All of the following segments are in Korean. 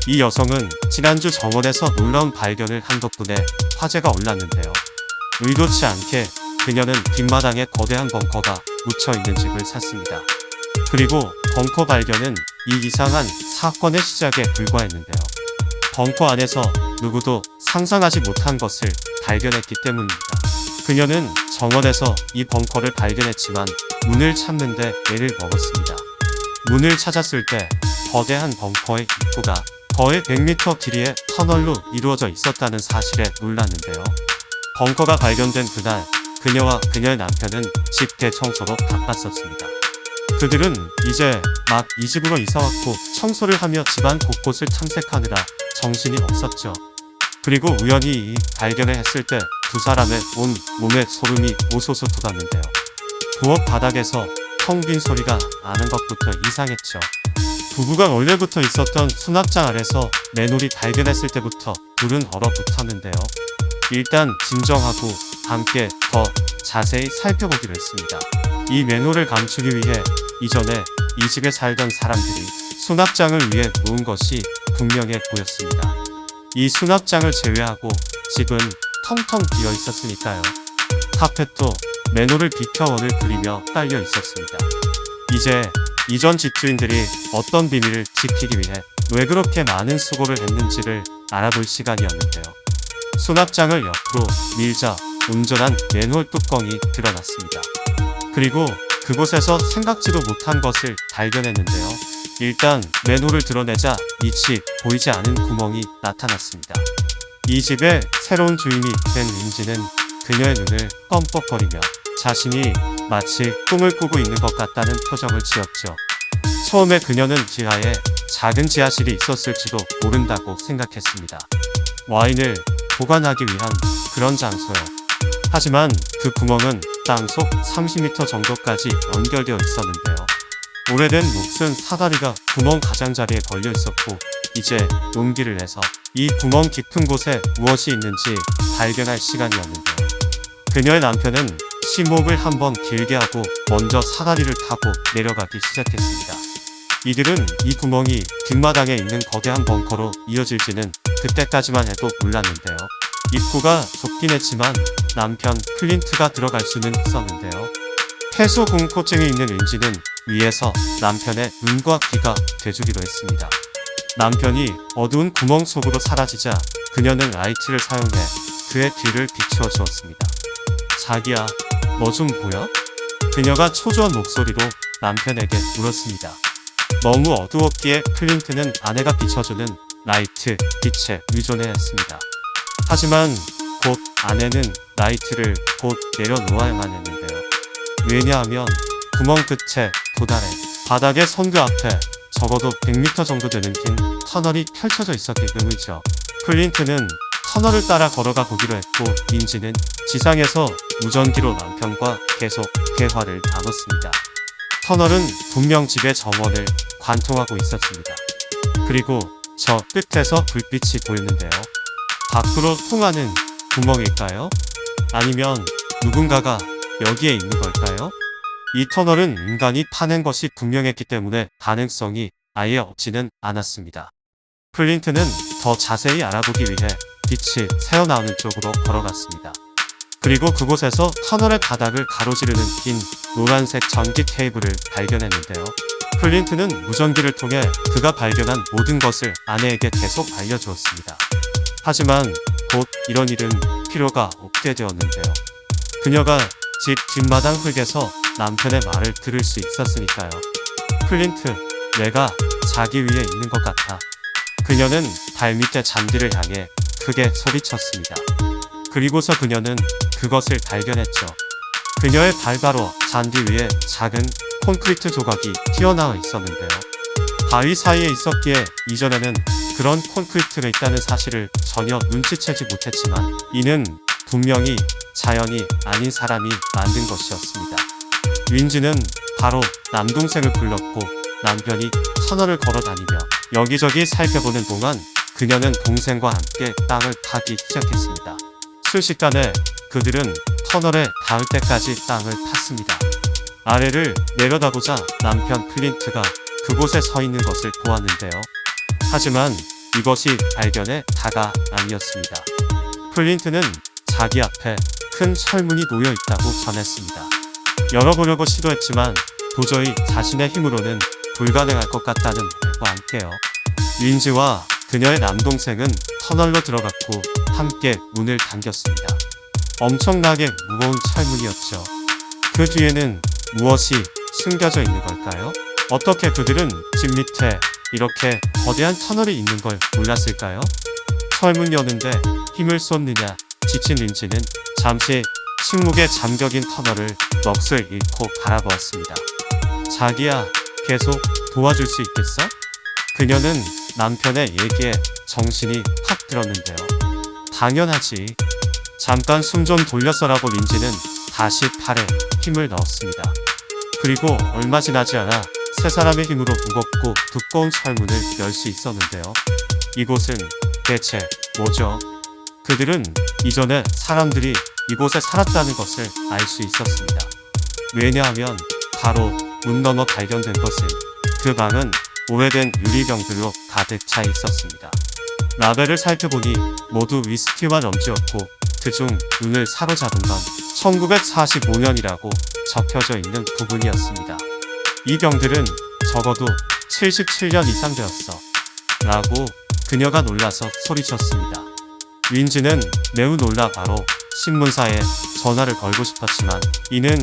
이 여성은 지난주 정원에서 놀라운 발견을 한 덕분에 화제가 올랐는데요. 의도치 않게 그녀는 뒷마당에 거대한 벙커가 묻혀있는 집을 샀습니다. 그리고 벙커 발견은 이 이상한 사건의 시작에 불과했는데요. 벙커 안에서 누구도 상상하지 못한 것을 발견했기 때문입니다. 그녀는 정원에서 이 벙커를 발견했지만 문을 찾는데 애를 먹었습니다. 문을 찾았을 때 거대한 벙커의 입구가 거의 100m 길이의 터널로 이루어져 있었다는 사실에 놀랐는데요. 벙커가 발견된 그날, 그녀와 그녀의 남편은 집 대청소로 바빴었습니다. 그들은 이제 막 이 집으로 이사왔고 청소를 하며 집안 곳곳을 탐색하느라 정신이 없었죠. 그리고 우연히 이 발견을 했을 때 두 사람의 온 몸에 소름이 오소소 돋았는데요. 부엌 바닥에서 텅 빈 소리가 나는 것부터 이상했죠. 부부가 원래부터 있었던 수납장 아래서 맨홀이 발견했을 때부터 불은 얼어붙었는데요. 일단 진정하고 함께 더 자세히 살펴보기로 했습니다. 이 맨홀을 감추기 위해 이전에 이 집에 살던 사람들이 수납장을 위해 놓은 것이 분명해 보였습니다. 이 수납장을 제외하고 집은 텅텅 비어 있었으니까요. 카펫도 맨홀을 비켜 원을 그리며 깔려 있었습니다. 이제 이전 집주인들이 어떤 비밀을 지키기 위해 왜 그렇게 많은 수고를 했는지를 알아볼 시간이었는데요. 수납장을 옆으로 밀자 온전한 맨홀 뚜껑이 드러났습니다. 그리고 그곳에서 생각지도 못한 것을 발견했는데요. 일단 맨홀을 드러내자 밑이 보이지 않은 구멍이 나타났습니다. 이 집의 새로운 주인이 된 윈지는 그녀의 눈을 껌뻑거리며 자신이 마치 꿈을 꾸고 있는 것 같다는 표정을 지었죠. 처음에 그녀는 지하에 작은 지하실이 있었을지도 모른다고 생각했습니다. 와인을 보관하기 위한 그런 장소요. 하지만 그 구멍은 땅속 30m 정도까지 연결되어 있었는데요. 오래된 녹슨 사다리가 구멍 가장자리에 걸려 있었고 이제 용기를 내서 이 구멍 깊은 곳에 무엇이 있는지 발견할 시간이었는데요. 그녀의 남편은 심호흡을 한번 길게 하고 먼저 사다리를 타고 내려가기 시작했습니다. 이들은 이 구멍이 뒷마당에 있는 거대한 벙커로 이어질지는 그때까지만 해도 몰랐는데요. 입구가 좁긴 했지만 남편 클린트가 들어갈 수는 있었는데요. 폐소 공포증이 있는 윈지는 위에서 남편의 눈과 귀가 돼주기로 했습니다. 남편이 어두운 구멍 속으로 사라지자 그녀는 라이트를 사용해 그의 뒤를 비추어 주었습니다. 자기야, 너 좀 보여? 그녀가 초조한 목소리로 남편에게 물었습니다. 너무 어두웠기에 클린트는 아내가 비춰주는 라이트 빛에 의존해야 했습니다. 하지만 곧 아내는 라이트를 곧 내려놓아야만 했는데요. 왜냐하면 구멍 끝에 도달해 바닥의 선두 앞에 적어도 100m 정도 되는 긴 터널이 펼쳐져 있었기 때문이죠. 클린트는 터널을 따라 걸어가 보기로 했고 윈지는 지상에서 무전기로 남편과 계속 대화를 나눴습니다. 터널은 분명 집의 정원을 관통하고 있었습니다. 그리고 저 끝에서 불빛이 보였는데요. 밖으로 통하는 구멍일까요? 아니면 누군가가 여기에 있는 걸까요? 이 터널은 인간이 파낸 것이 분명했기 때문에 가능성이 아예 없지는 않았습니다. 클린트는 더 자세히 알아보기 위해 빛이 새어나오는 쪽으로 걸어갔습니다. 그리고 그곳에서 터널의 바닥을 가로지르는 긴 노란색 전기 케이블을 발견했는데요. 클린트는 무전기를 통해 그가 발견한 모든 것을 아내에게 계속 알려주었습니다. 하지만 곧 이런 일은 필요가 없게 되었는데요. 그녀가 집 뒷마당 흙에서 남편의 말을 들을 수 있었으니까요. 클린트, 내가 자기 위에 있는 것 같아. 그녀는 발밑의 잔디를 향해 크게 소리쳤습니다. 그리고서 그녀는 그것을 발견했죠. 그녀의 발 바로 잔디 위에 작은 콘크리트 조각이 튀어나와 있었는데요. 바위 사이에 있었기에 이전에는 그런 콘크리트가 있다는 사실을 전혀 눈치채지 못했지만 이는 분명히 자연이 아닌 사람이 만든 것이었습니다. 윈지는 바로 남동생을 불렀고 남편이 터널을 걸어다니며 여기저기 살펴보는 동안 그녀는 동생과 함께 땅을 파기 시작했습니다. 순식간에 그들은 터널에 닿을 때까지 땅을 팠습니다. 아래를 내려다보자 남편 클린트가 그곳에 서 있는 것을 보았는데요. 하지만 이것이 발견의 다가 아니었습니다. 플린트는 자기 앞에 큰 철문이 놓여 있다고 전했습니다. 열어보려고 시도했지만 도저히 자신의 힘으로는 불가능할 것 같다는 말과 함께요. 린지와 그녀의 남동생은 터널로 들어갔고 함께 문을 당겼습니다. 엄청나게 무거운 철문이었죠. 그 뒤에는 무엇이 숨겨져 있는 걸까요? 어떻게 그들은 집 밑에 이렇게 거대한 터널이 있는 걸 몰랐을까요? 철문 여는데 힘을 쏟느냐 지친 린지는 잠시 침묵에 잠겨긴 터널을 넋을 잃고 바라보았습니다. 자기야, 계속 도와줄 수 있겠어? 그녀는 남편의 얘기에 정신이 확 들었는데요. 당연하지. 잠깐 숨 좀 돌렸어라고 린지는 다시 팔에 힘을 넣었습니다. 그리고 얼마 지나지 않아 세 사람의 힘으로 무겁고 두꺼운 철문을 열 수 있었는데요. 이곳은 대체 뭐죠? 그들은 이전에 사람들이 이곳에 살았다는 것을 알 수 있었습니다. 왜냐하면 바로 문 너머 발견된 것은 그 방은 오래된 유리병들로 가득 차 있었습니다. 라벨을 살펴보니 모두 위스키와 럼주였고 그중 눈을 사로잡은 건 1945년이라고 적혀져 있는 부분이었습니다. 이 병들은 적어도 77년 이상 되었어 라고 그녀가 놀라서 소리쳤습니다. 린지는 매우 놀라 바로 신문사에 전화를 걸고 싶었지만 이는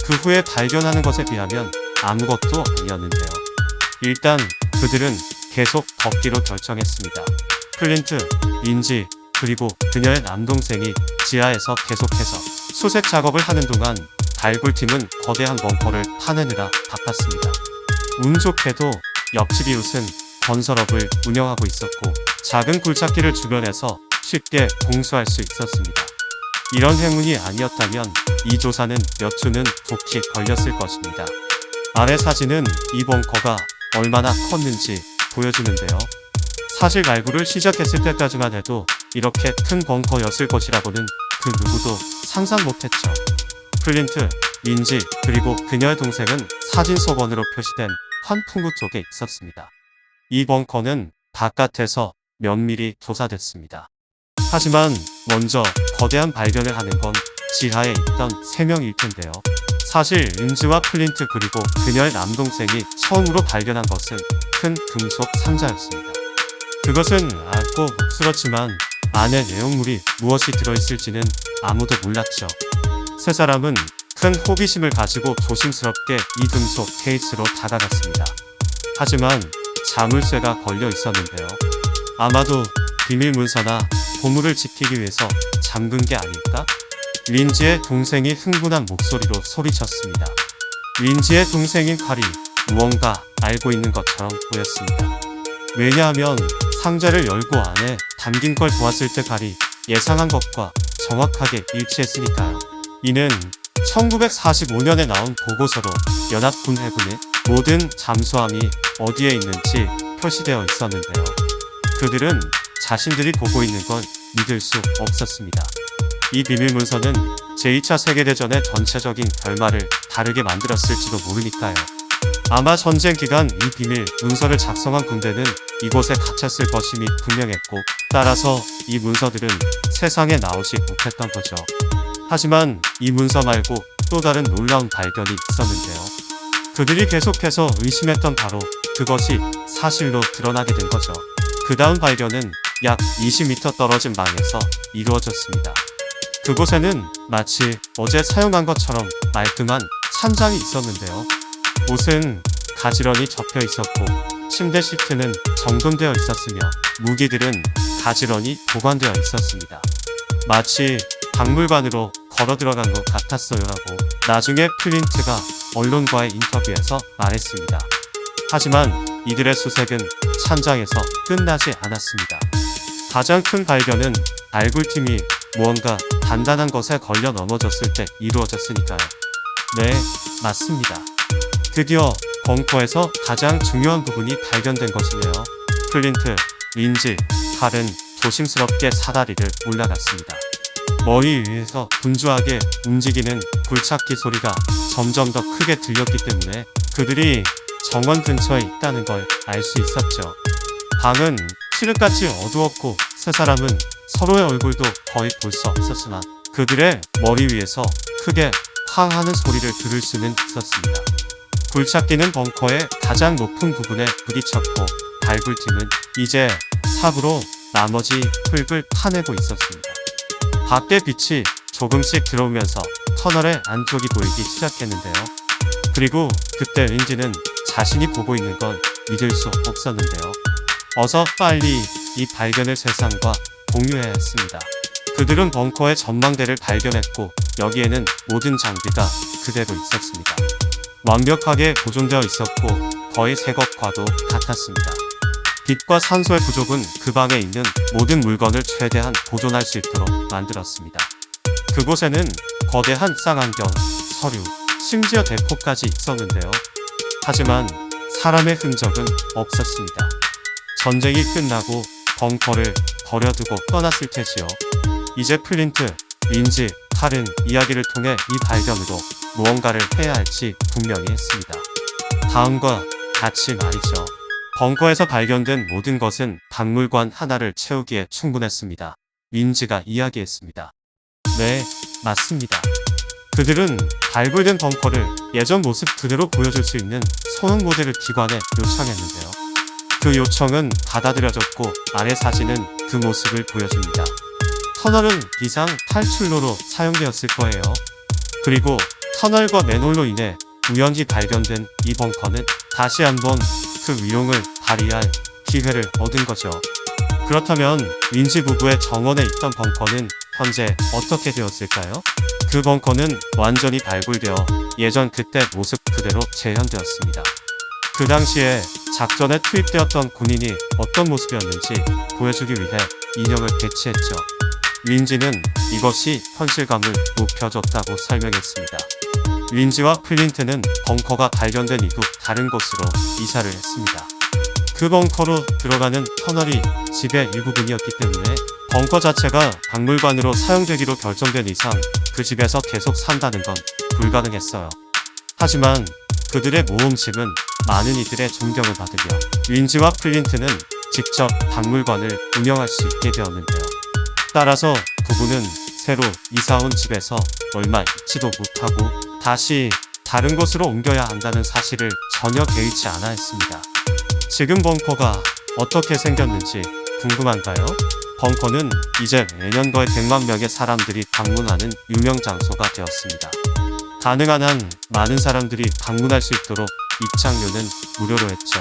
그 후에 발견하는 것에 비하면 아무것도 아니었는데요. 일단 그들은 계속 걷기로 결정했습니다. 플린트, 린지, 그리고 그녀의 남동생이 지하에서 계속해서 수색 작업을 하는 동안 발굴팀은 거대한 벙커를 파내느라 바빴습니다. 운 좋게도 옆집 이웃은 건설업을 운영하고 있었고 작은 굴착기를 주변에서 쉽게 공수할 수 있었습니다. 이런 행운이 아니었다면 이 조사는 몇 주는 좋게 걸렸을 것입니다. 아래 사진은 이 벙커가 얼마나 컸는지 보여주는데요. 사실 발굴을 시작했을 때까지만 해도 이렇게 큰 벙커였을 것이라고는 그 누구도 상상 못했죠. 플린트, 린지, 그리고 그녀의 동생은 사진 속원으로 표시된 환풍구 쪽에 있었습니다. 이 벙커는 바깥에서 면밀히 조사됐습니다. 하지만 먼저 거대한 발견을 하는 건 지하에 있던 3명일 텐데요. 사실 린지와 플린트 그리고 그녀의 남동생이 처음으로 발견한 것은 큰 금속 상자였습니다. 그것은 알고 묵스럽지만 안에 내용물이 무엇이 들어있을지는 아무도 몰랐죠. 세 사람은 큰 호기심을 가지고 조심스럽게 이 금속 케이스로 다가갔습니다. 하지만 자물쇠가 걸려 있었는데요. 아마도 비밀 문서나 보물을 지키기 위해서 잠근 게 아닐까? 린지의 동생이 흥분한 목소리로 소리쳤습니다. 린지의 동생인 칼이 무언가 알고 있는 것처럼 보였습니다. 왜냐하면 상자를 열고 안에 담긴 걸 보았을 때 칼이 예상한 것과 정확하게 일치했으니까요. 이는 1945년에 나온 보고서로 연합군 해군의 모든 잠수함이 어디에 있는지 표시되어 있었는데요. 그들은 자신들이 보고 있는 걸 믿을 수 없었습니다. 이 비밀 문서는 제2차 세계대전의 전체적인 결말을 다르게 만들었을지도 모르니까요. 아마 전쟁 기간 이 비밀 문서를 작성한 군대는 이곳에 갇혔을 것임이 분명했고 따라서 이 문서들은 세상에 나오지 못했던 거죠. 하지만 이 문서 말고 또 다른 놀라운 발견이 있었는데요. 그들이 계속해서 의심했던 바로 그것이 사실로 드러나게 된 거죠. 그 다음 발견은 약 20m 떨어진 방에서 이루어졌습니다. 그곳에는 마치 어제 사용한 것처럼 말끔한 찬장이 있었는데요. 옷은 가지런히 접혀 있었고 침대 시트는 정돈되어 있었으며 무기들은 가지런히 보관되어 있었습니다. 마치 박물관으로 걸어 들어간 것 같았어요라고 나중에 플린트가 언론과의 인터뷰에서 말했습니다. 하지만 이들의 수색은 찬장에서 끝나지 않았습니다. 가장 큰 발견은 발굴팀이 무언가 단단한 것에 걸려 넘어졌을 때 이루어졌으니까요. 네, 맞습니다. 드디어 벙커에서 가장 중요한 부분이 발견된 것이네요. 플린트, 린지, 칼은 조심스럽게 사다리를 올라갔습니다. 머리 위에서 분주하게 움직이는 굴착기 소리가 점점 더 크게 들렸기 때문에 그들이 정원 근처에 있다는 걸 알 수 있었죠. 방은 칠흑같이 어두웠고 세 사람은 서로의 얼굴도 거의 볼 수 없었으나 그들의 머리 위에서 크게 쾅 하는 소리를 들을 수는 있었습니다. 굴착기는 벙커의 가장 높은 부분에 부딪혔고 발굴팀은 이제 삽으로 나머지 흙을 파내고 있었습니다. 밖의 빛이 조금씩 들어오면서 터널의 안쪽이 보이기 시작했는데요. 그리고 그때 린지는 자신이 보고 있는 걸 믿을 수 없었는데요. 어서 빨리 이 발견을 세상과 공유해야 했습니다. 그들은 벙커의 전망대를 발견했고 여기에는 모든 장비가 그대로 있었습니다. 완벽하게 보존되어 있었고 거의 새 것과도 같았습니다. 빛과 산소의 부족은 그 방에 있는 모든 물건을 최대한 보존할 수 있도록 만들었습니다. 그곳에는 거대한 쌍안경, 서류, 심지어 대포까지 있었는데요. 하지만 사람의 흔적은 없었습니다. 전쟁이 끝나고 벙커를 버려두고 떠났을 테지요. 이제 플린트, 린지, 칼은 이야기를 통해 이 발견으로 무언가를 해야 할지 분명히 했습니다. 다음과 같이 말이죠. 벙커에서 발견된 모든 것은 박물관 하나를 채우기에 충분했습니다. 린지가 이야기했습니다. 네, 맞습니다. 그들은 발굴된 벙커를 예전 모습 그대로 보여줄 수 있는 소형 모델을 기관에 요청했는데요. 그 요청은 받아들여졌고 아래 사진은 그 모습을 보여줍니다. 터널은 비상 탈출로로 사용되었을 거예요. 그리고 터널과 맨홀로 인해 우연히 발견된 이 벙커는 다시 한번 그 위용을 발휘할 기회를 얻은 거죠. 그렇다면 린지 부부의 정원에 있던 벙커는 현재 어떻게 되었을까요? 그 벙커는 완전히 발굴되어 예전 그때 모습 그대로 재현되었습니다. 그 당시에 작전에 투입되었던 군인이 어떤 모습이었는지 보여주기 위해 인형을 배치했죠. 린지는 이것이 현실감을 높여줬다고 설명했습니다. 린지와 플린트는 벙커가 발견된 이후 다른 곳으로 이사를 했습니다. 그 벙커로 들어가는 터널이 집의 일부분이었기 때문에 벙커 자체가 박물관으로 사용되기로 결정된 이상 그 집에서 계속 산다는 건 불가능했어요. 하지만 그들의 모험심은 많은 이들의 존경을 받으며 린지와 플린트는 직접 박물관을 운영할 수 있게 되었는데요. 따라서 부부는 새로 이사온 집에서 얼마 있지도 못하고 다시 다른 곳으로 옮겨야 한다는 사실을 전혀 개의치 않아 했습니다. 지금 벙커가 어떻게 생겼는지 궁금한가요? 벙커는 이제 매년 거의 100만 명의 사람들이 방문하는 유명 장소가 되었습니다. 가능한 한 많은 사람들이 방문할 수 있도록 입장료는 무료로 했죠.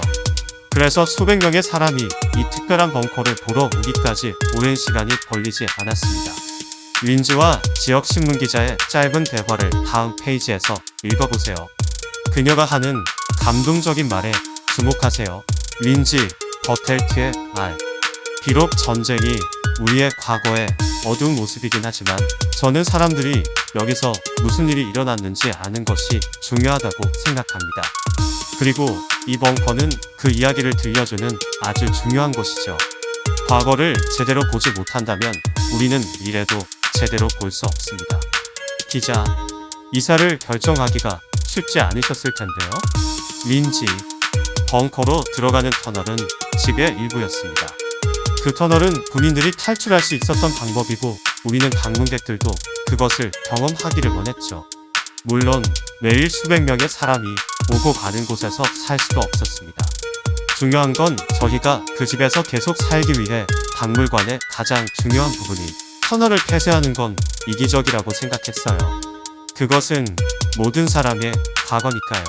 그래서 수백 명의 사람이 이 특별한 벙커를 보러 오기까지 오랜 시간이 걸리지 않았습니다. 린지와 지역 신문 기자의 짧은 대화를 다음 페이지에서 읽어보세요. 그녀가 하는 감동적인 말에 주목하세요. 린지, 버텔트의 말. 비록 전쟁이 우리의 과거의 어두운 모습이긴 하지만 저는 사람들이 여기서 무슨 일이 일어났는지 아는 것이 중요하다고 생각합니다. 그리고 이 벙커는 그 이야기를 들려주는 아주 중요한 곳이죠. 과거를 제대로 보지 못한다면 우리는 미래도 제대로 볼 수 없습니다. 기자, 이사를 결정하기가 쉽지 않으셨을 텐데요. 린지, 벙커로 들어가는 터널은 집의 일부였습니다. 그 터널은 군인들이 탈출할 수 있었던 방법이고 우리는 방문객들도 그것을 경험하기를 원했죠. 물론 매일 수백 명의 사람이 오고 가는 곳에서 살 수도 없었습니다. 중요한 건 저희가 그 집에서 계속 살기 위해 박물관의 가장 중요한 부분인 터널을 폐쇄하는 건 이기적이라고 생각했어요. 그것은 모든 사람의 과거니까요.